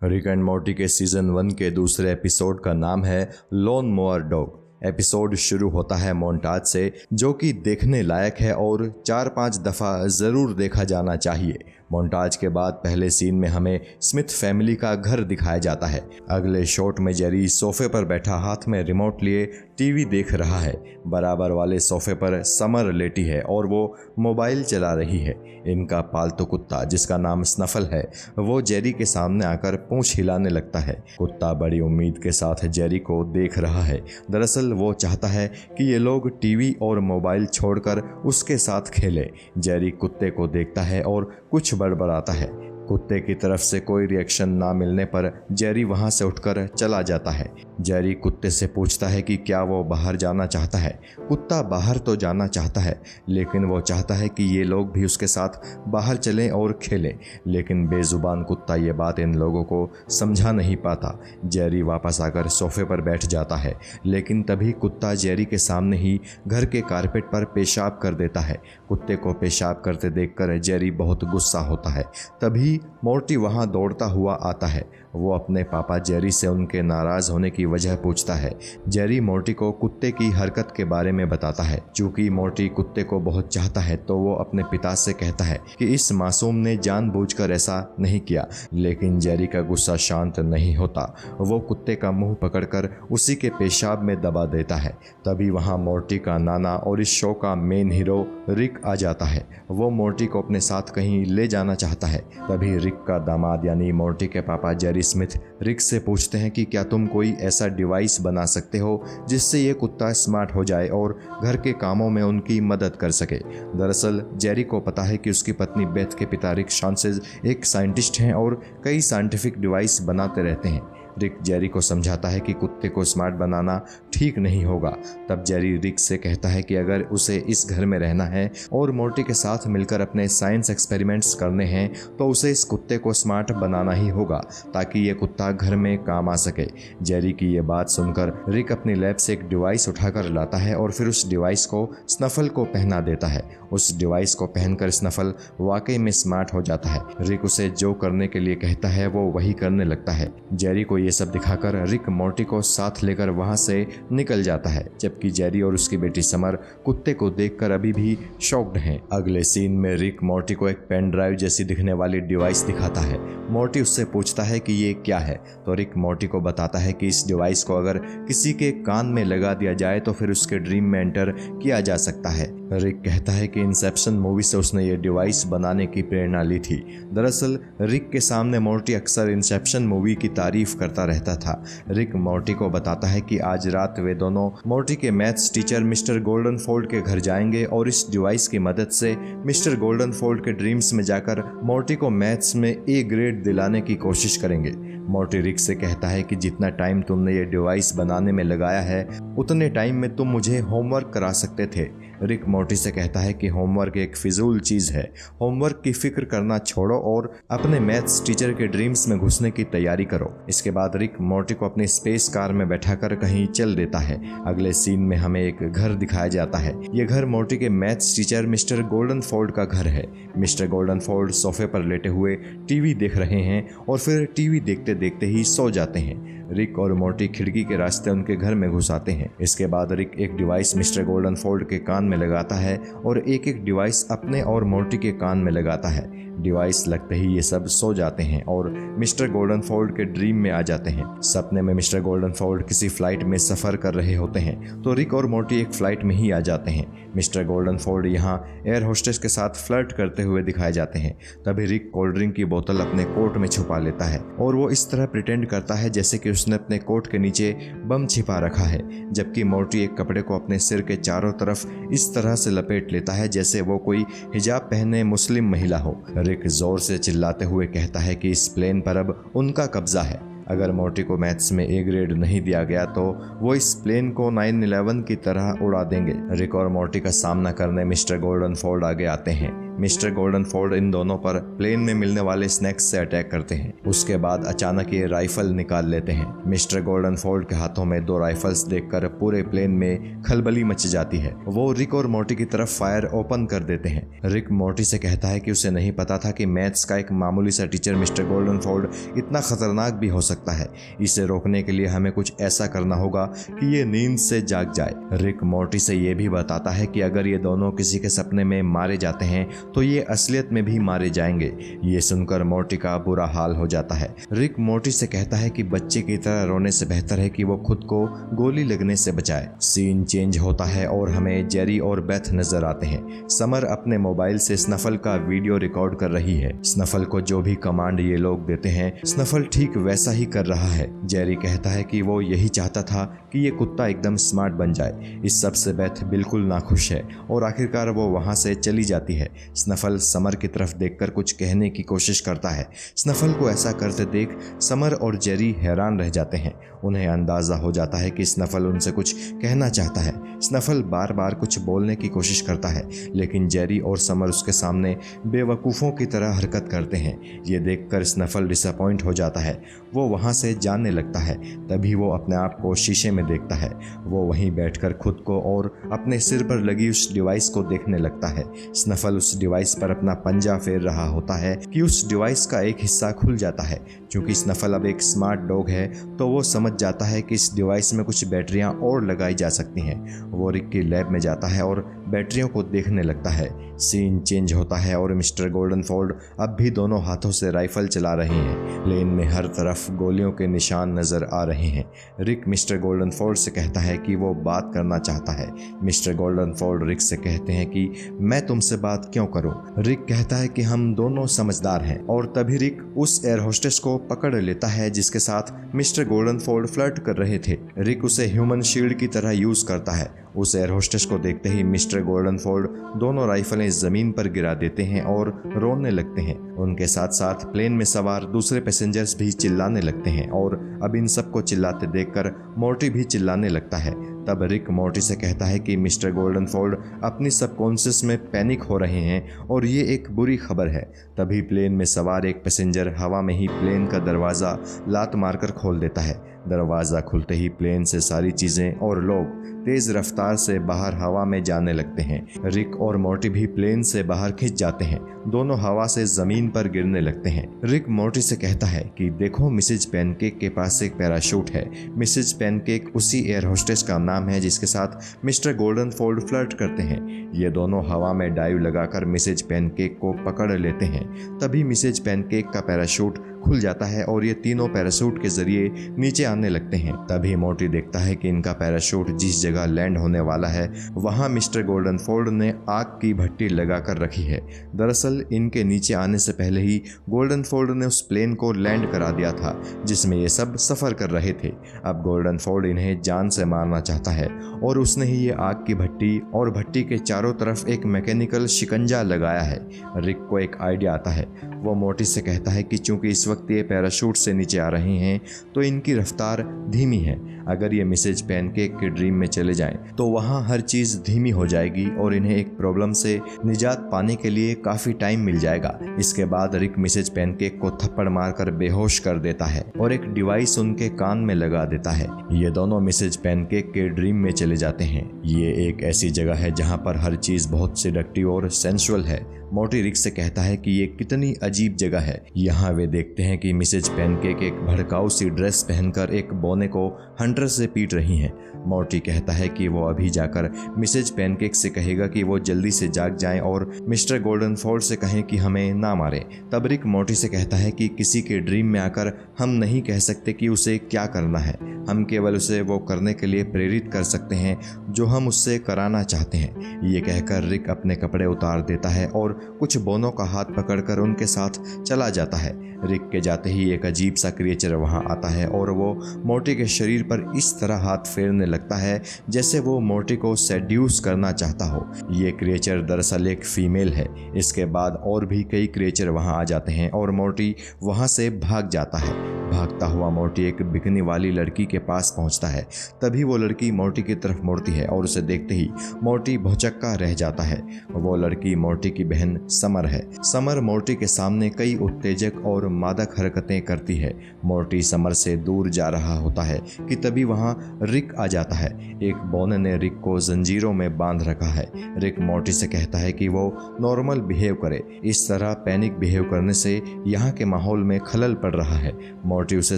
Rick and Morty के season 1 के दूसरे एपिसोड का नाम है लोन मोअर डॉग। एपिसोड शुरू होता है मोन्टाज से, जो कि देखने लायक है और 4-5 दफ़ा ज़रूर देखा जाना चाहिए। मोन्टाज के बाद पहले सीन में हमें स्मिथ फैमिली का घर दिखाया जाता है। अगले शॉट में जेरी सोफे पर बैठा हाथ में रिमोट लिए टीवी देख रहा है। बराबर वाले सोफे पर समर लेटी है और वो मोबाइल चला रही है। इनका पालतू कुत्ता, जिसका नाम स्नफल है, वो जेरी के सामने आकर पूंछ हिलाने लगता है। कुत्ता बड़ी उम्मीद के साथ जेरी को देख रहा है। दरअसल वो चाहता है कि ये लोग टीवी और मोबाइल छोड़कर उसके साथ खेले। जेरी कुत्ते को देखता है और कुछ बड़बड़ाता है। कुत्ते की तरफ से कोई रिएक्शन ना मिलने पर जेरी वहां से उठकर चला जाता है। जेरी कुत्ते से पूछता है कि क्या वो बाहर जाना चाहता है। कुत्ता बाहर तो जाना चाहता है, लेकिन वो चाहता है कि ये लोग भी उसके साथ बाहर चलें और खेलें। लेकिन बेजुबान कुत्ता ये बात इन लोगों को समझा नहीं पाता। जेरी वापस आकर सोफे पर बैठ जाता है, लेकिन तभी कुत्ता जेरी के सामने ही घर के कारपेट पर पेशाब कर देता है। कुत्ते को पेशाब करते देखकर जेरी बहुत गुस्सा होता है। तभी मॉर्टी वहां दौड़ता हुआ आता है। वो अपने पापा जेरी से उनके नाराज होने की वजह पूछता है। जेरी मॉर्टी को कुत्ते की हरकत के बारे में बताता है। चूंकि मॉर्टी कुत्ते को बहुत चाहता है, तो वो अपने पिता से कहता है कि इस मासूम ने जानबूझकर ऐसा नहीं किया। लेकिन जेरी का गुस्सा शांत नहीं होता। वो कुत्ते का मुंह पकड़कर उसी के पेशाब में दबा देता है। तभी वहां मॉर्टी का नाना और इस शो का मेन हीरो रिक आ जाता है। वो मॉर्टी को अपने साथ कहीं ले जाना चाहता है। तभी रिक का दामाद यानी मॉर्टी के पापा जेरी स्मिथ रिक से पूछते हैं कि क्या तुम कोई ऐसा डिवाइस बना सकते हो जिससे ये कुत्ता स्मार्ट हो जाए और घर के कामों में उनकी मदद कर सके। दरअसल जेरी को पता है कि उसकी पत्नी बेथ के पिता रिक शांसेज एक साइंटिस्ट हैं और कई साइंटिफिक डिवाइस बनाते रहते हैं। रिक जेरी को समझाता है कि कुत्ते को स्मार्ट बनाना ठीक नहीं होगा। तब जेरी रिक से कहता है कि अगर उसे इस घर में रहना है और मॉर्टी के साथ मिलकर अपने साइंस एक्सपेरिमेंट्स करने हैं, तो उसे इस कुत्ते को स्मार्ट बनाना ही होगा, ताकि ये कुत्ता घर में काम आ सके। जेरी की ये बात सुनकर रिक अपनी लैब से एक डिवाइस उठाकर लाता है और फिर उस डिवाइस को स्नफल को पहना देता है। उस डिवाइस को पहनकर स्नफल वाकई में स्मार्ट हो जाता है। रिक उसे जो करने के लिए कहता है वो वही करने लगता है। जेरी को ये सब दिखाकर रिक मॉर्टी को साथ लेकर वहां से निकल जाता है, जबकि जेरी और उसकी बेटी समर कुत्ते को देखकर अभी भी शॉक्ड हैं। अगले सीन में रिक मॉर्टी को एक पेन ड्राइव जैसी दिखने वाली डिवाइस दिखाता है। मॉर्टी उससे पूछता है कि ये क्या है, तो रिक मॉर्टी को बताता है कि इस डिवाइस को अगर किसी के कान में लगा दिया जाए तो फिर उसके ड्रीम में एंटर किया जा सकता है। रिक कहता है कि इंसेप्शन मूवी से उसने ये डिवाइस बनाने की प्रेरणा ली थी। दरअसल रिक के सामने मॉर्टी अक्सर इंसेप्शन मूवी की तारीफ करता रहता था। रिक मॉर्टी को बताता है कि आज रात वे दोनों मॉर्टी के मैथ्स टीचर मिस्टर गोल्डनफोल्ड के घर जाएंगे और इस डिवाइस की मदद से मिस्टर गोल्डनफोल्ड के ड्रीम्स में जाकर मॉर्टी को मैथ्स में ए ग्रेड दिलाने की कोशिश करेंगे। मॉर्टी रिक से कहता है कि जितना टाइम तुमने ये डिवाइस बनाने में लगाया है, उतने टाइम में तुम मुझे होमवर्क करा सकते थे। रिक मॉर्टी से कहता है कि होमवर्क एक फिजूल चीज़ है। होमवर्क की फिक्र करना छोड़ो और अपने मैथ्स टीचर के ड्रीम्स में घुसने की तैयारी करो। इसके बाद रिक मॉर्टी को अपनी स्पेस कार में बैठाकर कहीं चल देता है। अगले सीन में हमें एक घर दिखाया जाता है। ये घर मॉर्टी के मैथ्स टीचर मिस्टर गोल्डनफोल्ड का घर है। मिस्टर गोल्डनफोल्ड सोफे पर लेटे हुए टीवी देख रहे हैं और फिर टीवी देखते देखते ही सो जाते हैं। रिक और मॉर्टी खिड़की के रास्ते उनके घर में घुस आते हैं। इसके बाद रिक एक डिवाइस मिस्टर गोल्डनफोल्ड के कान में लगाता है और एक एक डिवाइस अपने और मॉर्टी के कान में लगाता है। डिवाइस लगते ही ये सब सो जाते हैं और मिस्टर गोल्डनफोल्ड के ड्रीम में आ जाते हैं। सपने में मिस्टर गोल्डनफोल्ड किसी फ्लाइट में सफ़र कर रहे होते हैं, तो रिक और मॉर्टी एक फ्लाइट में ही आ जाते हैं। मिस्टर गोल्डनफोल्ड यहाँ एयर होस्टेस के साथ फ्लर्ट करते हुए दिखाए जाते हैं। तभी रिक कोल्ड ड्रिंक की बोतल अपने कोट में छुपा लेता है और वो इस तरह प्रिटेंड करता है जैसे कि उसने अपने कोट के नीचे बम छिपा रखा है, जबकि मॉर्टी एक कपड़े को अपने सिर के चारों तरफ इस तरह से लपेट लेता है जैसे वो कोई हिजाब पहने मुस्लिम महिला हो। रिक जोर से चिल्लाते हुए कहता है कि इस प्लेन पर अब उनका कब्जा है। अगर मॉर्टी को मैथ्स में ए ग्रेड नहीं दिया गया तो वो इस प्लेन को 9/11 की तरह उड़ा देंगे। रिक और मॉर्टी का सामना करने मिस्टर गोल्डनफोल्ड आगे आते हैं। मिस्टर गोल्डनफोर्ड इन दोनों पर प्लेन में मिलने वाले स्नैक्स से अटैक करते हैं। उसके बाद अचानक ये राइफल निकाल लेते हैं। मिस्टर गोल्डनफोर्ड के हाथों में 2 राइफल्स देखकर पूरे प्लेन में खलबली मच जाती है। वो रिक और मोर्टी की तरफ फायर ओपन कर देते हैं। रिक मोर्टी से कहता है कि उसे नहीं पता था कि मैथ्स का एक मामूली सा टीचर मिस्टर गोल्डनफोर्ड इतना खतरनाक भी हो सकता है। इसे रोकने के लिए हमें कुछ ऐसा करना होगा कि ये नींद से जाग जाए। रिक मोर्टी से ये भी बताता है कि अगर ये दोनों किसी के सपने में मारे जाते हैं तो ये असलियत में भी मारे जाएंगे। ये सुनकर मोर्टी का बुरा हाल हो जाता है। रिक मोर्टी से कहता है कि बच्चे की तरह रोने से बेहतर है कि वो खुद को गोली लगने से बचाए। सीन चेंज होता है और हमें जेरी और बेथ नजर आते हैं। समर अपने मोबाइल से स्नफल का वीडियो रिकॉर्ड कर रही है। स्नफल को जो भी कमांड ये लोग देते हैं स्नफल ठीक वैसा ही कर रहा है। जेरी कहता है कि वो यही चाहता था कि ये कुत्ता एकदम स्मार्ट बन जाए। इस सब से बेथ बिल्कुल नाखुश है और आखिरकार वो वहां से चली जाती है। स्नफल समर की तरफ देखकर कुछ कहने की कोशिश करता है। स्नफल को ऐसा करते देख समर और जेरी हैरान रह जाते हैं। उन्हें अंदाजा हो जाता है कि स्नफल उनसे कुछ कहना चाहता है। स्नफल बार बार कुछ बोलने की कोशिश करता है लेकिन जेरी और समर उसके सामने बेवकूफ़ों की तरह हरकत करते हैं। ये देखकर स्नफल डिसअपॉइंट हो जाता है। वो वहाँ से जाने लगता है। तभी वो अपने आप को शीशे में देखता है। वो वहीं बैठकर खुद को और अपने सिर पर लगी उस डिवाइस को देखने लगता है। स्नफल उस डिवाइस पर अपना पंजा फेर रहा होता है कि उस डिवाइस का एक हिस्सा खुल जाता है। क्योंकि स्नफल अब एक स्मार्ट डॉग है तो वो समझ जाता है कि इस डिवाइस में कुछ बैटरियां और लगाई जा सकती हैं। वो रिक की लैब में जाता है और बैटरियों को देखने लगता है। सीन चेंज होता है और मिस्टर गोल्डनफोर्ड अब भी दोनों हाथों से राइफल चला रहे हैं। प्लेन में हर तरफ गोलियों के निशान नजर आ रहे हैं। रिक मिस्टर गोल्डनफोर्ड से कहता है कि वो बात करना चाहता है। मिस्टर गोल्डनफोर्ड रिक से कहते हैं कि मैं तुमसे बात क्यों करूं। रिक कहता है कि हम दोनों समझदार हैं और तभी रिक उस एयर होस्टेस को पकड़ लेता है जिसके साथ मिस्टर गोल्डनफोर्ड फ्लर्ट कर रहे थे। रिक उसे ह्यूमन शील्ड की तरह यूज करता है। उस एयर होस्टेस को देखते ही मिस्टर गोल्डनफोर्ड दोनों राइफलें जमीन पर गिरा देते हैं और रोने लगते हैं। उनके साथ साथ प्लेन में सवार दूसरे पैसेंजर्स भी चिल्लाने लगते हैं और अब इन सबको चिल्लाते देखकर मोर्टी भी चिल्लाने लगता है। तब रिक मोर्टी से कहता है कि मिस्टर गोल्डनफोर्ड अपनी सबकॉन्शियस में पैनिक हो रहे हैं और ये एक बुरी खबर है। तभी प्लेन में सवार एक पैसेंजर हवा में ही प्लेन का दरवाज़ा लात मारकर खोल देता है। दरवाज़ा खुलते ही प्लेन से सारी चीज़ें और लोग तेज़ रफ्तार से बाहर हवा में जाने लगते हैं। रिक और मोर्टी भी प्लेन से बाहर खिंच जाते हैं। दोनों हवा से ज़मीन पर गिरने लगते हैं। रिक मोर्टी से कहता है कि देखो मिसेज पैनकेक के पास एक पैराशूट है। मिसेज पैनकेक उसी एयर होस्टेस का नाम है जिसके साथ मिस्टर गोल्डनफोर्ड फ्लर्ट करते हैं। ये दोनों हवा में डाइव लगाकर मिसेज पैनकेक को पकड़ लेते हैं। तभी मिसेज पैनकेक का पैराशूट खुल जाता है और ये तीनों पैराशूट के जरिए नीचे आने लगते हैं। तभी मोर्टी देखता है कि इनका पैराशूट जिस जगह लैंड होने वाला है वहाँ मिस्टर गोल्डनफोर्ड ने आग की भट्टी लगाकर रखी है। दरअसल इनके नीचे आने से पहले ही गोल्डनफोर्ड ने उस प्लेन को लैंड करा दिया था जिसमें ये सब सफ़र कर रहे थे। अब गोल्डनफोर्ड इन्हें जान से मारना चाहता है और उसने ही ये आग की भट्टी और भट्टी के चारों तरफ एक मैकेनिकल शिकंजा लगाया है। रिक को एक आइडिया आता है। वो मोर्टी से कहता है कि चूंकि इस वक्त ये पैराशूट से नीचे आ रहे हैं तो इनकी रफ्तार धीमी है। अगर ये मिसेज पैनकेक के ड्रीम में चले जाएं तो वहाँ हर चीज़ धीमी हो जाएगी और इन्हें एक प्रॉब्लम से निजात पाने के लिए काफ़ी टाइम मिल जाएगा। इसके बाद रिक मिसेज पैनकेक को थप्पड़ मारकर बेहोश कर देता है और एक डिवाइस उनके कान में लगा देता है। ये दोनों मिसेज पैनकेक के ड्रीम में चले जाते हैं। ये एक ऐसी जगह है जहाँ पर हर चीज़ बहुत सेडक्टिव और सेंसुअल है। मोर्टी रिक से कहता है कि ये कितनी अजीब जगह है। यहाँ वे देखते हैं कि मिसेज पैनकेक एक भड़काऊ सी ड्रेस पहनकर एक बौने को हंटर से पीट रही हैं। मोर्टी कहता है कि वो अभी जाकर मिसेज पैनकेक से कहेगा कि वो जल्दी से जाग जाएं और मिस्टर गोल्डनफोर्ड से कहें कि हमें ना मारे। तब रिक मोर्टी से कहता है कि किसी के ड्रीम में आकर हम नहीं कह सकते कि उसे क्या करना है। हम केवल उसे वो करने के लिए प्रेरित कर सकते हैं जो हम उससे कराना चाहते हैं। ये कहकर रिक अपने कपड़े उतार देता है और कुछ बोनों का हाथ पकड़कर उनके साथ चला जाता है। रिक के जाते ही एक अजीब सा क्रिएचर वहां आता है और वो मोर्टी के शरीर पर इस तरह हाथ फेरने लगता है जैसे वो मोर्टी को सेड्यूस करना चाहता हो। ये क्रिएचर दरअसल एक फीमेल है। इसके बाद और भी कई क्रिएचर वहां आ जाते हैं और मोर्टी वहां से भाग जाता है। भागता हुआ मोर्टी एक बिकनी वाली लड़की के पास पहुंचता है। तभी वो लड़की मोर्टी की तरफ मुड़ती है और उसे देखते ही मोर्टी भौचक्का रह जाता है। वो लड़की मोर्टी की बहन समर है। समर मोर्टी के सामने कई उत्तेजक और मादक हरकतें करती है। मोर्टी समर से दूर जा रहा होता है कि तभी वहां रिक आ जाता है। एक बॉन ने रिक को जंजीरों में बांध रखा है। रिक मोर्टी से कहता है कि वो नॉर्मल बिहेव करे। इस तरह पैनिक बिहेव करने से यहाँ के माहौल में खलल पड़ रहा है। मोर्टी उसे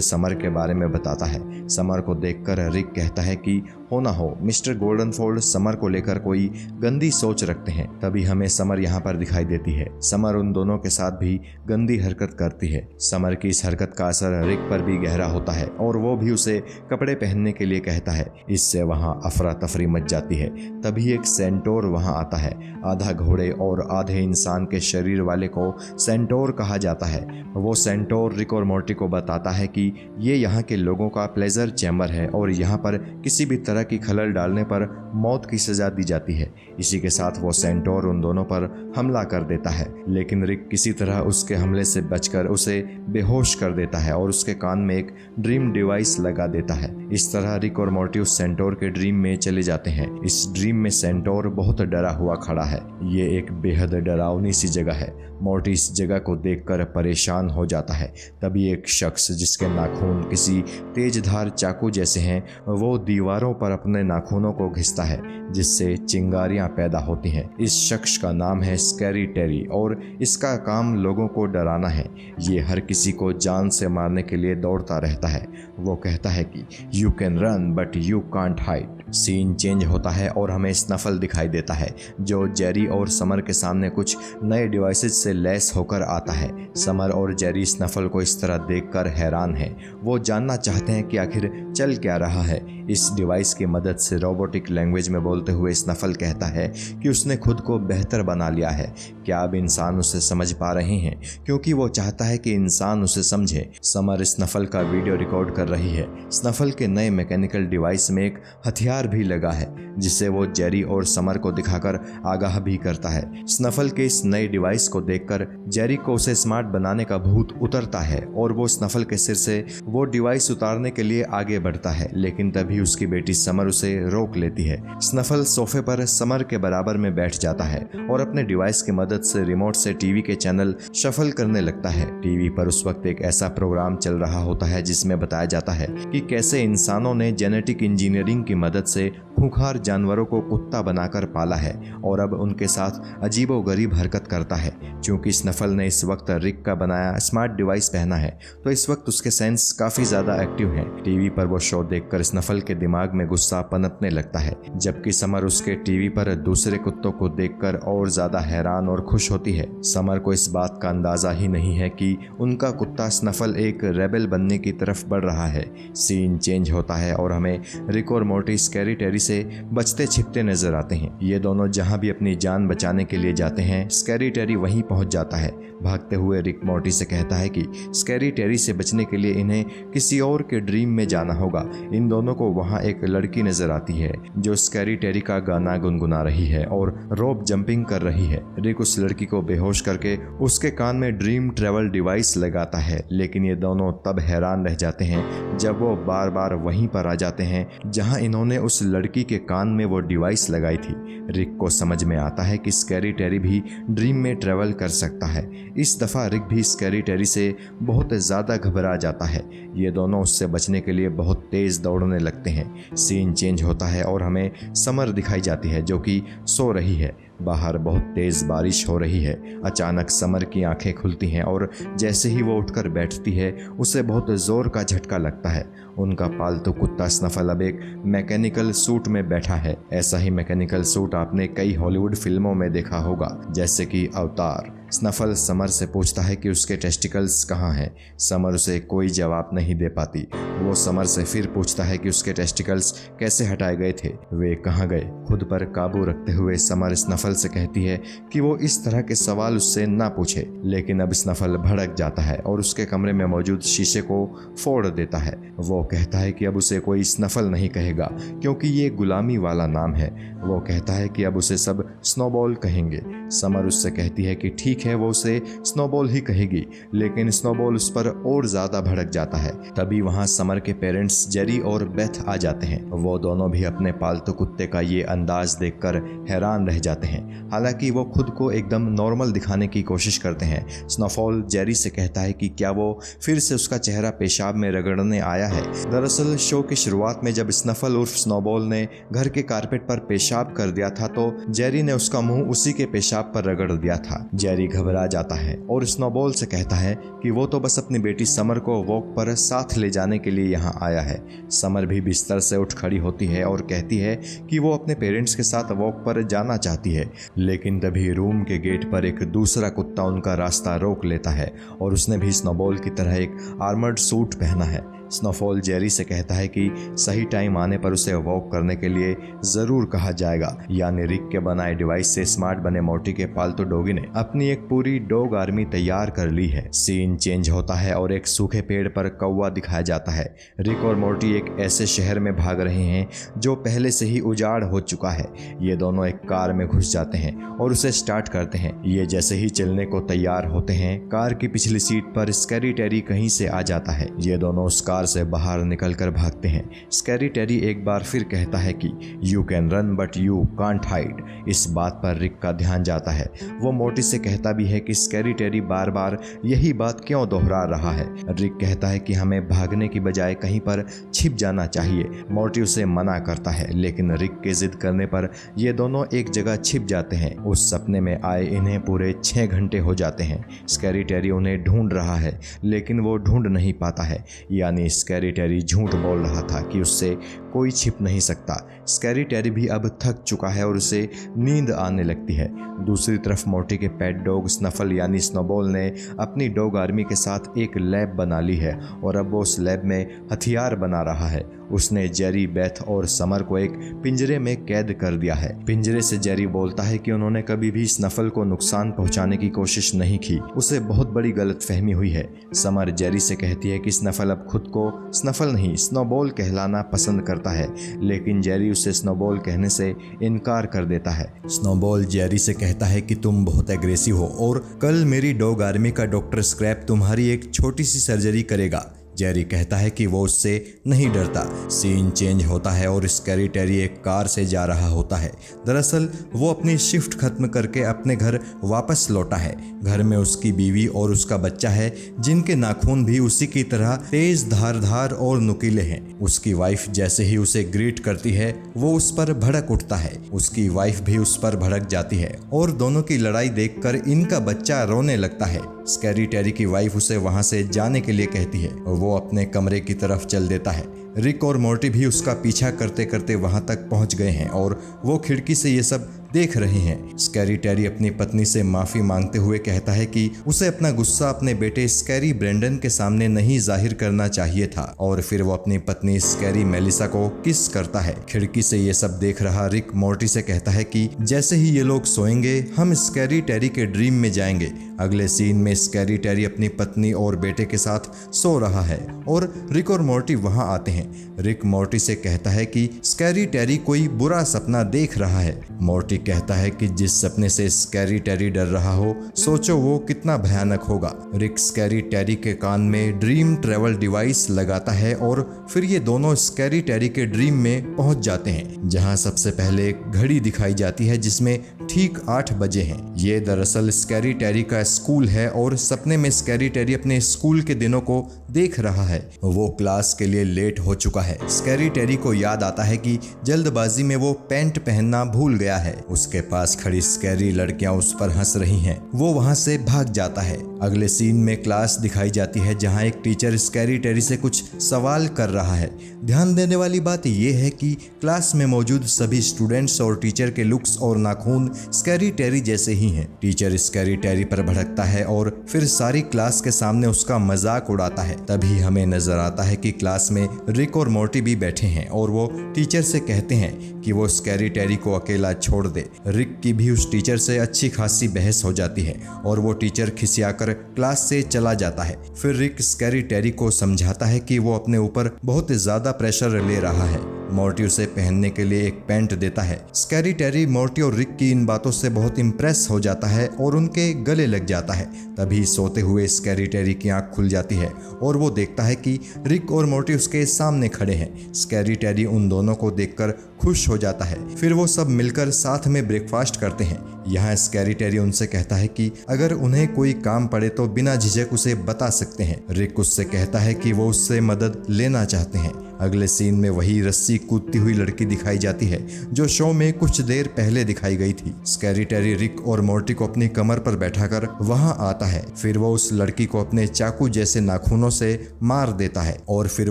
समर के बारे में बताता है। समर को देखकर रिक कहता है कि हो ना हो मिस्टर गोल्डनफोल्ड समर को लेकर कोई गंदी सोच रखते हैं। तभी हमें समर यहाँ पर दिखाई देती है। समर उन दोनों के साथ भी गंदी हरकत करती है। समर की इस हरकत का असर रिक पर भी गहरा होता है और वो भी उसे कपड़े पहनने के लिए कहता है। इससे वहाँ अफरा तफरी मच जाती है। तभी एक सेंटोर वहाँ आता है। आधा घोड़े और आधे इंसान के शरीर वाले को सेंटोर कहा जाता है। वो सेंटोर रिक और मोर्टी को बताता है कि ये यहाँ के लोगों का प्लेजर चैम्बर है और यहाँ पर किसी भी तरह की खलल डालने पर मौत की सजा दी जाती है। इसी के साथ वो सेंटोर उन दोनों पर हमला कर देता है, लेकिन रिक किसी तरह उसके हमले से बचकर उसे बेहोश कर देता है और उसके कान में एक ड्रीम डिवाइस लगा देता है। इस तरह रिक और मोर्टी उस सेंटोर के ड्रीम में चले जाते हैं। इस ड्रीम में सेंटोर बहुत डरा हुआ खड़ा है। ये एक बेहद डरावनी सी जगह है। मोर्टी इस जगह को देखकर परेशान हो जाता है। तभी एक शख्स जिसके नाखून किसी तेजधार चाकू जैसे हैं, वो दीवारों पर अपने नाखूनों को घिसता है जिससे चिंगारियां पैदा होती हैं। इस शख्स का नाम है स्कैरी टेरी और इसका काम लोगों को डराना है। ये हर किसी को जान से मारने के लिए दौड़ता रहता है। वो कहता है कि you can run but you can't hide. Scene change होता है और हमें स्नफल दिखाई देता है जो जेरी और समर के सामने कुछ नए डिवाइसेज से लैस होकर आता है। समर और जेरी स्नफल को इस तरह देखकर हैरान हैं। वो जानना चाहते हैं कि आखिर चल क्या रहा है। इस डिवाइस की मदद से रोबोटिक लैंग्वेज में बोलते हुए स्नफल कहता है कि उसने खुद को बेहतर बना लिया है। क्या अब इंसान उसे समझ पा रहे हैं? क्योंकि वो चाहता है कि इंसान उसे समझे। समर स्नफल का वीडियो रिकॉर्ड कर रही है। स्नफल के नए मैकेनिकल डिवाइस में एक हथियार भी लगा है जिसे वो जेरी और समर को दिखाकर आगाह भी करता है। स्नफल के इस नए डिवाइस को देखकर जेरी को उसे स्मार्ट बनाने का भूत उतरता है और वो स्नफल के सिर से वो डिवाइस उतारने के लिए आगे बढ़ता है, लेकिन तभी उसकी बेटी समर उसे रोक लेती है। स्नफल सोफे पर समर के बराबर में बैठ जाता है और अपने डिवाइस की मदद से रिमोट से टीवी के चैनल शफल करने लगता है। टीवी पर उस वक्त एक ऐसा प्रोग्राम चल रहा होता है जिसमें बताया जाता है कि कैसे इंसानों ने जेनेटिक इंजीनियरिंग की मदद से खूंखार जानवरों को कुत्ता बनाकर पाला है और अब उनके साथ अजीबोगरीब हरकत करता है। क्योंकि स्नफल ने इस वक्त रिक का बनाया स्मार्ट डिवाइस पहना है तो इस वक्त उसके सेंस काफी ज्यादा एक्टिव हैं। टीवी पर वो शो देखकर स्नफल के दिमाग में गुस्सा पनपने लगता है, जबकि समर उसके टीवी पर दूसरे कुत्तों को देखकर और ज्यादा हैरान और खुश होती है। समर को इस बात का अंदाजा ही नहीं है कि उनका कुत्ता स्नफल एक रेबेल बनने की तरफ बढ़ रहा है। सीन चेंज होता है और हमें रिक और मोर्टी स्कैरी टेरी से बचते छिपते नजर आते हैं। ये दोनों जहां भी अपनी जान बचाने के लिए जाते हैं, स्कैरी टेरी वहीं पहुंच जाता है। भागते हुए रिक मोर्टी से कहता है कि स्कैरी टेरी से बचने के लिए इन्हें किसी और के ड्रीम में जाना होगा। इन दोनों को वहां एक लड़की नजर आती है जो स्कैरी टेरी का गाना गुनगुना रही है और रोप जंपिंग कर रही है। रिक उस लड़की को बेहोश करके उसके कान में ड्रीम ट्रेवल डिवाइस लगाता है, लेकिन ये दोनों तब हैरान रह जाते हैं जब वो बार बार वहीं पर आ जाते हैं जहां इन्होंने उस लड़की के कान में वो डिवाइस लगाई थी। रिक को समझ में आता है कि स्कैरी टेरी भी ड्रीम में ट्रेवल कर सकता है। इस दफा रिक भी स्कैरी टेरी से बहुत ज्यादा घबरा जाता है। ये दोनों उससे बचने के लिए बहुत तेज दौड़ने लगते हैं। सीन चेंज होता है और हमें समर दिखाई जाती है जो कि सो रही है। बाहर बहुत तेज बारिश हो रही है। अचानक समर की आंखें खुलती हैं और जैसे ही वो उठकर बैठती है उसे बहुत जोर का झटका लगता है। उनका पालतू कुत्ता स्नफल अब एक मैकेनिकल सूट में बैठा है। ऐसा ही मैकेनिकल सूट आपने कई हॉलीवुड फिल्मों में देखा होगा, जैसे कि अवतार, स्नफल समर से पूछता है कि उसके टेस्टिकल्स कहाँ हैं। समर उसे कोई जवाब नहीं दे पाती। वो समर से फिर पूछता है कि उसके टेस्टिकल्स कैसे हटाए गए थे, वे कहाँ गए। खुद पर काबू रखते हुए समर स्नफल से कहती है कि वो इस तरह के सवाल उससे ना पूछे, लेकिन अब स्नफल भड़क जाता है और उसके कमरे में मौजूद शीशे को फोड़ देता है। वो कहता है कि अब उसे कोई स्नफल नहीं कहेगा क्योंकि ये गुलामी वाला नाम है। वो कहता है कि अब उसे सब स्नोबॉल कहेंगे। समर उससे कहती है कि ठीक है, वो उसे स्नोबॉल ही कहेगी, लेकिन स्नोबॉल उस पर और ज्यादा भड़क जाता है। तभी वहाँ समर के पेरेंट्स जेरी और बेथ आ जाते हैं। वो दोनों भी अपने पालतू कुत्ते का ये अंदाज देखकर हैरान रह जाते हैं। हालांकि वो खुद को एकदम नॉर्मल दिखाने की कोशिश करते हैं। स्नोफॉल जेरी से कहता है कि क्या वो फिर से उसका चेहरा पेशाब में रगड़ने आया है। दरअसल शो की शुरुआत में जब स्नफल उर्फ स्नोबॉल ने घर के कारपेट पर पेशाब कर दिया था तो जेरी ने उसका मुंह उसी के पेशाब पर रगड़ दिया था। जेरी घबरा जाता है और स्नोबॉल से कहता है कि वो तो बस अपनी बेटी समर को वॉक पर साथ ले जाने के लिए यहाँ आया है। समर भी बिस्तर से उठ खड़ी होती है और कहती है कि वो अपने पेरेंट्स के साथ वॉक पर जाना चाहती है, लेकिन तभी रूम के गेट पर एक दूसरा कुत्ता उनका रास्ता रोक लेता है और उसने भी स्नोबॉल की तरह एक आर्मर्ड सूट पहना है। स्नोफॉल जेरी से कहता है कि सही टाइम आने पर उसे वॉक करने के लिए जरूर कहा जाएगा। यानी रिक के बनाए डिवाइस से स्मार्ट बने मोर्टी के पालतू डॉगी ने अपनी एक पूरी डॉग आर्मी तैयार कर ली है। सीन चेंज होता है और एक सूखे पेड़ पर कौवा दिखाया जाता है। रिक और मोर्टी एक ऐसे शहर में भाग रहे हैं जो पहले से ही उजाड़ हो चुका है। ये दोनों एक कार में घुस जाते हैं और उसे स्टार्ट करते हैं। ये जैसे ही चलने को तैयार होते हैं, कार की पिछली सीट पर स्कैरी टेरी कहीं से आ जाता है। ये दोनों उस कार से बाहर निकलकर भागते हैं। स्कैरी टेरी एक बार फिर कहता है कि you can run but you can't hide. इस बात पर रिक का ध्यान जाता है। वो मोर्टी से कहता भी है कि स्कैरी टेरी बार बार यही बात क्यों दोहरा रहा है। रिक कहता है कि हमें भागने की बजाय कहीं पर छिप जाना चाहिए। मोर्टी उसे मना करता है, लेकिन रिक के जिद करने पर ये दोनों एक जगह छिप जाते हैं। उस सपने में आए इन्हें पूरे 6 घंटे हो जाते हैं। स्कैरी टेरी उन्हें ढूंढ रहा है, लेकिन वो ढूंढ नहीं पाता है। यानी स्कैरी टेरी झूठ बोल रहा था कि उससे कोई छिप नहीं सकता। स्कैरी टेरी भी अब थक चुका है और उसे नींद आने लगती है। दूसरी तरफ मोर्टी के पेट डॉग स्नफल यानी स्नोबॉल ने अपनी डॉग आर्मी के साथ एक लैब बना ली है और अब वो उस लैब में हथियार बना रहा है। उसने जेरी, बेथ और समर को एक पिंजरे में कैद कर दिया है। पिंजरे से जेरी बोलता है कि उन्होंने कभी भी स्नफल को नुकसान पहुंचाने की कोशिश नहीं की, उसे बहुत बड़ी गलतफहमी हुई है। समर जेरी से कहती है कि स्नफल अब खुद को स्नफल नहीं स्नोबॉल कहलाना पसंद करता है, लेकिन जेरी उसे स्नोबॉल कहने से इनकार कर देता है। स्नोबॉल जेरी से कहता है कि तुम बहुत एग्रेसिव हो और कल मेरी डॉग आर्मी का डॉक्टर स्क्रैप तुम्हारी एक छोटी सी सर्जरी करेगा। जेरी कहता है कि वो उससे नहीं डरता। सीन चेंज होता है और स्कैरी टेरी एक कार से जा रहा होता है। दरअसल वो अपनी शिफ्ट खत्म करके अपने घर वापस लौटा है। घर में उसकी बीवी और उसका बच्चा है, जिनके नाखून भी उसी की तरह तेज धारदार और नुकीले हैं। उसकी वाइफ जैसे ही उसे ग्रीट करती है, वो उस पर भड़क उठता है। उसकी वाइफ भी उस पर भड़क जाती है और दोनों की लड़ाई देखकर इनका बच्चा रोने लगता है। स्कैरी टेरी की वाइफ उसे वहां से जाने के लिए कहती है और वो अपने कमरे की तरफ चल देता है। रिक और मोर्टी भी उसका पीछा करते करते वहां तक पहुंच गए हैं और वो खिड़की से ये सब देख रहे हैं। स्कैरी टेरी अपनी पत्नी से माफी मांगते हुए कहता है कि उसे अपना गुस्सा अपने बेटे स्कैरी ब्रेंडन के सामने नहीं जाहिर करना चाहिए था और फिर वो अपनी पत्नी स्कैरी मेलिसा को किस करता है। खिड़की से ये सब देख रहा रिक मोर्टी से कहता है कि जैसे ही ये लोग सोएंगे हम स्कैरी टेरी के ड्रीम में जाएंगे। अगले सीन में स्कैरी टेरी अपनी पत्नी और बेटे के साथ सो रहा है और रिक और मोर्टी वहां आते हैं। रिक मोर्टी से कहता है कि स्कैरी टेरी कोई बुरा सपना देख रहा है। मोर्टी कहता है कि जिस सपने से स्कैरी टेरी डर रहा हो, सोचो वो कितना भयानक होगा। रिक स्कैरी टेरी के कान में ड्रीम ट्रेवल डिवाइस लगाता है और फिर ये दोनों स्कैरी टेरी के ड्रीम में पहुंच जाते हैं, जहां सबसे पहले एक घड़ी दिखाई जाती है जिसमें ठीक 8 बजे हैं। ये दरअसल स्कैरी टेरी का स्कूल है और सपने में स्कैरी टेरी अपने स्कूल के दिनों को देख रहा है। वो क्लास के लिए लेट हो चुका है। स्कैरी टेरी को याद आता है कि जल्दबाजी में वो पैंट पहनना भूल गया है। उसके पास खड़ी स्कैरी लड़कियां उस पर हंस रही हैं। वो वहां से भाग जाता है। अगले सीन में क्लास दिखाई जाती है जहां एक टीचर स्कैरी टेरी से कुछ सवाल कर रहा है। ध्यान देने वाली बात यह है कि क्लास में मौजूद सभी स्टूडेंट्स और टीचर के लुक्स और नाखून स्कैरी टेरी जैसे ही हैं। टीचर स्कैरी टेरी पर भड़क रखता है और फिर सारी क्लास के सामने उसका मजाक उड़ाता है। तभी हमें नजर आता है कि क्लास में रिक और मोर्टी भी बैठे हैं और वो टीचर से कहते हैं कि वो स्कैरी टेरी को अकेला छोड़ दे। रिक की भी उस टीचर से अच्छी खासी बहस हो जाती है और वो टीचर खिसियाकर क्लास से चला जाता है। फिर रिक स्कैरी टेरी को समझाता है कि वो अपने ऊपर बहुत ज्यादा प्रेशर ले रहा है। मोर्टी उसे पहनने के लिए एक पैंट देता है। स्कैरी टेरी मोर्टी और रिक की इन बातों से बहुत इम्प्रेस हो जाता है और उनके गले लग जाता है। तभी सोते हुए स्कैरी टेरी की आंख खुल जाती है और वो देखता है कि रिक और मोर्टी उसके सामने खड़े हैं। स्कैरी टेरी उन दोनों को देखकर खुश हो जाता है। फिर वो सब मिलकर साथ में ब्रेकफास्ट करते हैं। यहाँ स्कैरी टेरी उनसे कहता है कि अगर उन्हें कोई काम पड़े तो बिना झिझक उसे बता सकते हैं। रिक उससे कहता है कि वो उससे मदद लेना चाहते हैं। अगले सीन में वही रस्सी कूदती हुई लड़की दिखाई जाती है जो शो में कुछ देर पहले दिखाई गई थी। स्कैरी टेरी रिक और मोर्टी को अपनी कमर पर बैठाकर वहां आता है। फिर वो उस लड़की को अपने चाकू जैसे नाखूनों से मार देता है और फिर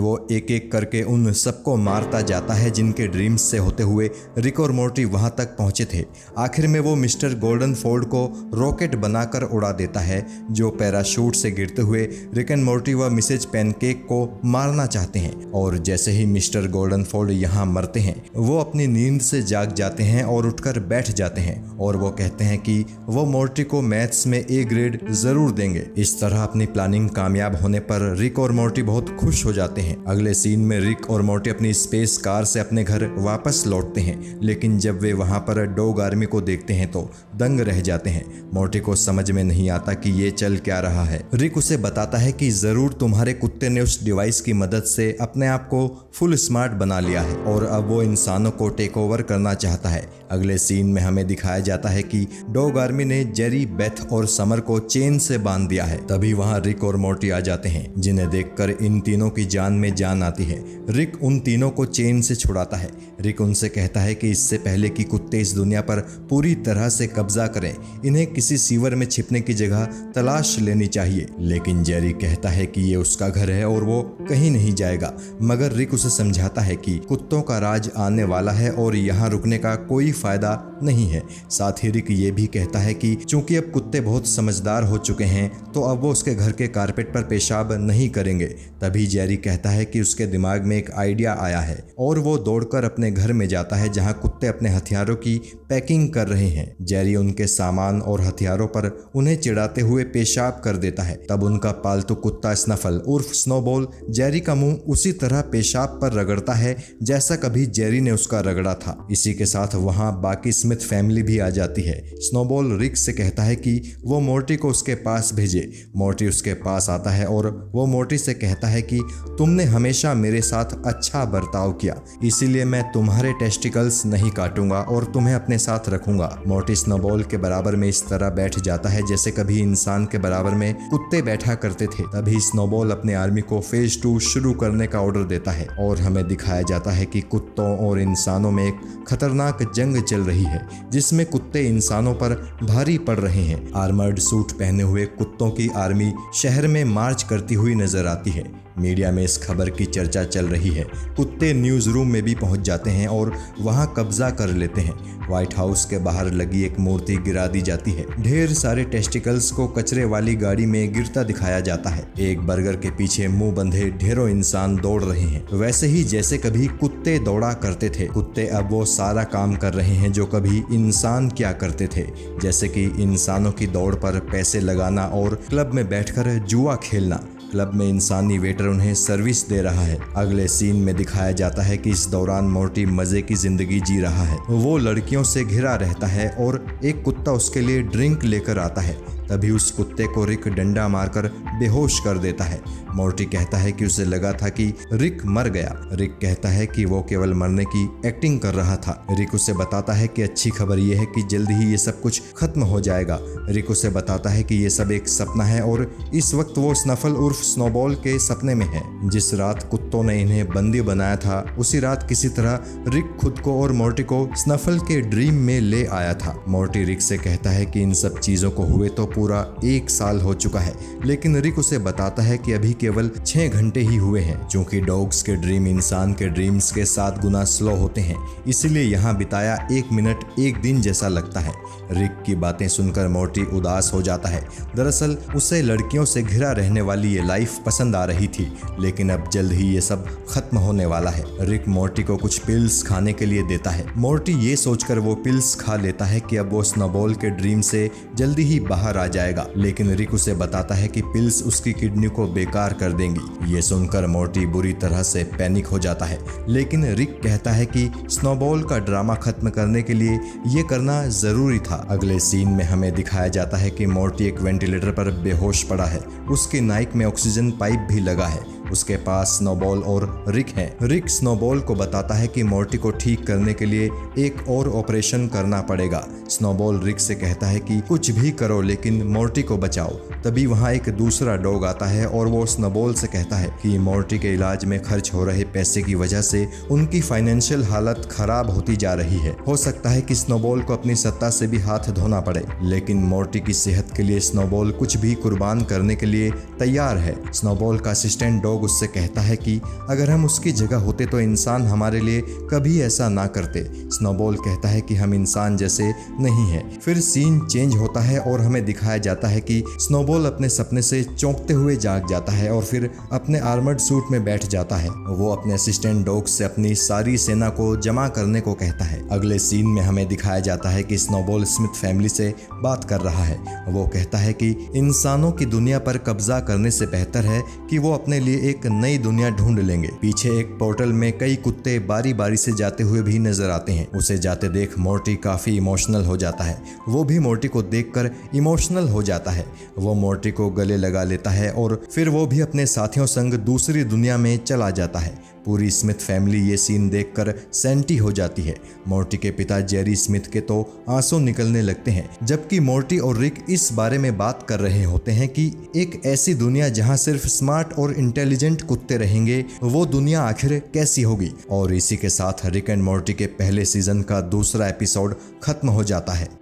वो एक एक करके उन सबको मारता जाता है जिनके ड्रीम्स से होते हुए रिक और मोर्टी वहां तक पहुंचे थे। आखिर में वो मिस्टर गोल्डन फोर्ड को रॉकेट बनाकर उड़ा देता है जो पैराशूट से गिरते हुए रिक एंड मोर्टी व मिसेज पेनकेक को मारना चाहते हैं। और जैसे ही मिस्टर गोल्डन फोर्ड यहाँ मरते हैं वो अपनी नींद से जाग जाते हैं और उठकर बैठ जाते हैं और वो कहते हैं कि वो मोर्टी को मैथ्स में ए ग्रेड जरूर देंगे। इस तरह अपनी प्लानिंग कामयाब होने पर रिक और मोर्टी बहुत खुश हो जाते हैं। अगले सीन में रिक और मोर्टी अपनी स्पेस कार से अपने घर वापस लौटते हैं, लेकिन जब वे वहां पर डॉग आर्मी को देखते हैं तो दंग रह जाते हैं। मोर्टी को समझ में नहीं आता कि ये चल क्या रहा है। रिक उसे बताता है कि जरूर तुम्हारे कुत्ते ने उस डिवाइस की मदद से अपने आप को फुल स्मार्ट बना लिया है और अब वो इंसानों को टेक ओवर करना चाहता है। अगले सीन में हमें दिखाया जाता है कि डॉग आर्मी ने जेरी, बेथ और समर को चेन से बांध दिया है। तभी वहां रिक और मोर्टी आ जाते हैं जिन्हें देखकर इन तीनों की जान में जान आती है। रिक उन तीनों को चेन से छुड़ाता है। रिक उनसे कहता है कि इससे पहले कि कुत्ते इस दुनिया पर पूरी तरह से कब्जा करें इन्हें किसी सीवर में छिपने की जगह तलाश लेनी चाहिए। लेकिन जेरी कहता है कि ये उसका घर है और वो कहीं नहीं जाएगा, मगर रिक उसे समझाता है कि कुत्तों का राज आने वाला है और यहाँ रुकने का कोई फायदा नहीं है। साथ ही रिक ये भी कहता है कि चूंकि अब कुत्ते बहुत समझदार हो चुके हैं तो अब वो उसके घर के कारपेट पर पेशाब नहीं करेंगे। तभी जेरी कहता है कि उसके दिमाग में एक आइडिया आया है और वो दौड़कर अपने घर में जाता है जहाँ कुत्ते अपने हथियारों की पैकिंग कर रहे हैं। जेरी उनके सामान और हथियारों पर उन्हें चिढ़ाते हुए पेशाब कर देता है। तब उनका पालतू कुत्ता स्नफल उर्फ स्नोबॉल जेरी का मुंह उसी तरह पेशाब पर रगड़ता है जैसा कभी जेरी ने उसका रगड़ा था। इसी के साथ वहां बाकी स्मिथ फैमिली भी आ जाती है। स्नोबॉल रिक से कहता है कि वो मोर्टी को उसके पास भेजे। मोर्टी उसके पास आता है और वो मोर्टी से कहता है कि तुमने हमेशा मेरे साथ अच्छा बर्ताव किया, इसीलिए मैं तुम्हारे टेस्टिकल्स नहीं काटूंगा और तुम्हें अपने साथ रखूंगा। मोर्टी स्नोबॉल के बराबर में इस तरह बैठ जाता है जैसे कभी इंसान के बराबर में कुत्ते बैठा करते थे। तभी स्नोबॉल अपने आर्मी को फेज 2 शुरू करने का ऑर्डर देता है और हमें दिखाया जाता है कि कुत्तों और इंसानों में एक खतरनाक जंग चल रही है जिसमें कुत्ते इंसानों पर भारी पड़ रहे हैं। आर्मर्ड सूट पहने हुए कुत्तों की आर्मी शहर में मार्च करती हुई नजर आती है। मीडिया में इस खबर की चर्चा चल रही है। कुत्ते न्यूज रूम में भी पहुंच जाते हैं और वहां कब्जा कर लेते हैं। व्हाइट हाउस के बाहर लगी एक मूर्ति गिरा दी जाती है। ढेर सारे टेस्टिकल्स को कचरे वाली गाड़ी में गिरता दिखाया जाता है। एक बर्गर के पीछे मुंह बंधे ढेरों इंसान दौड़ रहे हैं, वैसे ही जैसे कभी कुत्ते दौड़ा करते थे। कुत्ते अब वो सारा काम कर रहे हैं जो कभी इंसान क्या करते थे, जैसे कि इंसानों की दौड़ पर पैसे लगाना और क्लब में बैठकर जुआ खेलना। क्लब में इंसानी वेटर उन्हें सर्विस दे रहा है। अगले सीन में दिखाया जाता है कि इस दौरान मोर्टी मजे की जिंदगी जी रहा है। वो लड़कियों से घिरा रहता है और एक कुत्ता उसके लिए ड्रिंक लेकर आता है। तभी उस कुत्ते को रिक डंडा मारकर बेहोश कर देता है। मोर्टी कहता है कि उसे लगा था कि रिक मर गया। रिक कहता है कि वो केवल मरने की एक्टिंग कर रहा था। रिक उसे बताता है कि अच्छी खबर यह है कि जल्द ही ये सब कुछ खत्म हो जाएगा। रिक उसे बताता है कि ये सब एक सपना है और इस वक्त वो स्नफल उर्फ स्नोबॉल के सपने में है। जिस रात कुत्तों ने इन्हें बंदी बनाया था उसी रात किसी तरह रिक खुद को और मोर्टी को स्नफल के ड्रीम में ले आया था। मोर्टी रिक से कहता है कि इन सब चीजों को हुए तो पूरा 1 साल हो चुका है, लेकिन रिक उसे बताता है कि अभी केवल 6 घंटे ही हुए हैं। चूंकि डॉग्स के ड्रीम इंसान के ड्रीम्स के 7 गुना स्लो होते हैं, इसीलिए यहाँ बिताया 1 मिनट 1 दिन जैसा लगता है। रिक की बातें सुनकर मोर्टी उदास हो जाता है। दरअसल उसे लड़कियों से घिरा रहने वाली ये लाइफ पसंद आ रही थी, लेकिन अब जल्द ही ये सब खत्म होने वाला है। रिक मोर्टी को कुछ पिल्स खाने के लिए देता है। मोर्टी ये सोचकर वो पिल्स खा लेता है कि अब वो स्नोबॉल के ड्रीम से जल्दी ही बाहर आ जाएगा, लेकिन रिक उसे बताता है कि पिल्स उसकी किडनी को बेकार कर देंगी। ये सुनकर मोर्टी बुरी तरह से पैनिक हो जाता है, लेकिन रिक कहता है कि स्नोबॉल का ड्रामा खत्म करने के लिए ये करना जरूरी था। अगले सीन में हमें दिखाया जाता है कि मोर्टी एक वेंटिलेटर पर बेहोश पड़ा है। उसके नाक में ऑक्सीजन पाइप भी लगा है। उसके पास स्नोबॉल और रिक हैं। रिक स्नोबॉल को बताता है कि मोर्टी को ठीक करने के लिए एक और ऑपरेशन करना पड़ेगा। स्नोबॉल रिक से कहता है कि कुछ भी करो लेकिन मोर्टी को बचाओ। तभी वहाँ एक दूसरा डॉग आता है और वो स्नोबॉल से कहता है कि मोर्टी के इलाज में खर्च हो रहे पैसे की वजह से उनकी फाइनेंशियल हालत खराब होती जा रही है। हो सकता है कि स्नोबॉल को अपनी सत्ता से भी हाथ धोना पड़े, लेकिन मोर्टी की सेहत के लिए स्नोबॉल कुछ भी कुर्बान करने के लिए तैयार है। स्नोबॉल का असिस्टेंट डॉग उससे कहता है कि अगर हम उसकी जगह होते तो इंसान हमारे लिए कभी ऐसा ना करते। स्नोबॉल कहता है कि हम इंसान जैसे नहीं हैं। फिर सीन चेंज होता है और हमें दिखाया जाता है कि स्नोबॉल अपने सपने से चौंकते हुए जाग जाता है और फिर अपने आर्मर्ड सूट में बैठ जाता है। वो अपने असिस्टेंट डॉग से अपनी सारी सेना को जमा करने को कहता है। अगले सीन में हमें दिखाया जाता है कि स्नोबॉल स्मिथ फैमिली से बात कर रहा है। वो कहता है कि इंसानों की दुनिया पर कब्जा करने से बेहतर है कि वो अपने लिए एक नई दुनिया ढूंढ लेंगे। पीछे एक पोर्टल में कई कुत्ते बारी बारी से जाते हुए भी नजर आते हैं। उसे जाते देख मोर्टी काफी इमोशनल हो जाता है। वो भी मोर्टी को देखकर इमोशनल हो जाता है। वो मोर्टी को गले लगा लेता है और फिर वो भी अपने साथियों संग दूसरी दुनिया में चला जाता है। पूरी स्मिथ फैमिली ये सीन देखकर सेंटी हो जाती है। मोर्टी के पिता जेरी स्मिथ के तो आंसू निकलने लगते हैं, जबकि मोर्टी और रिक इस बारे में बात कर रहे होते हैं कि एक ऐसी दुनिया जहां सिर्फ स्मार्ट और इंटेलिजेंट कुत्ते रहेंगे, वो दुनिया आखिर कैसी होगी। और इसी के साथ रिक एंड मोर्टी के पहले सीजन का दूसरा एपिसोड खत्म हो जाता है।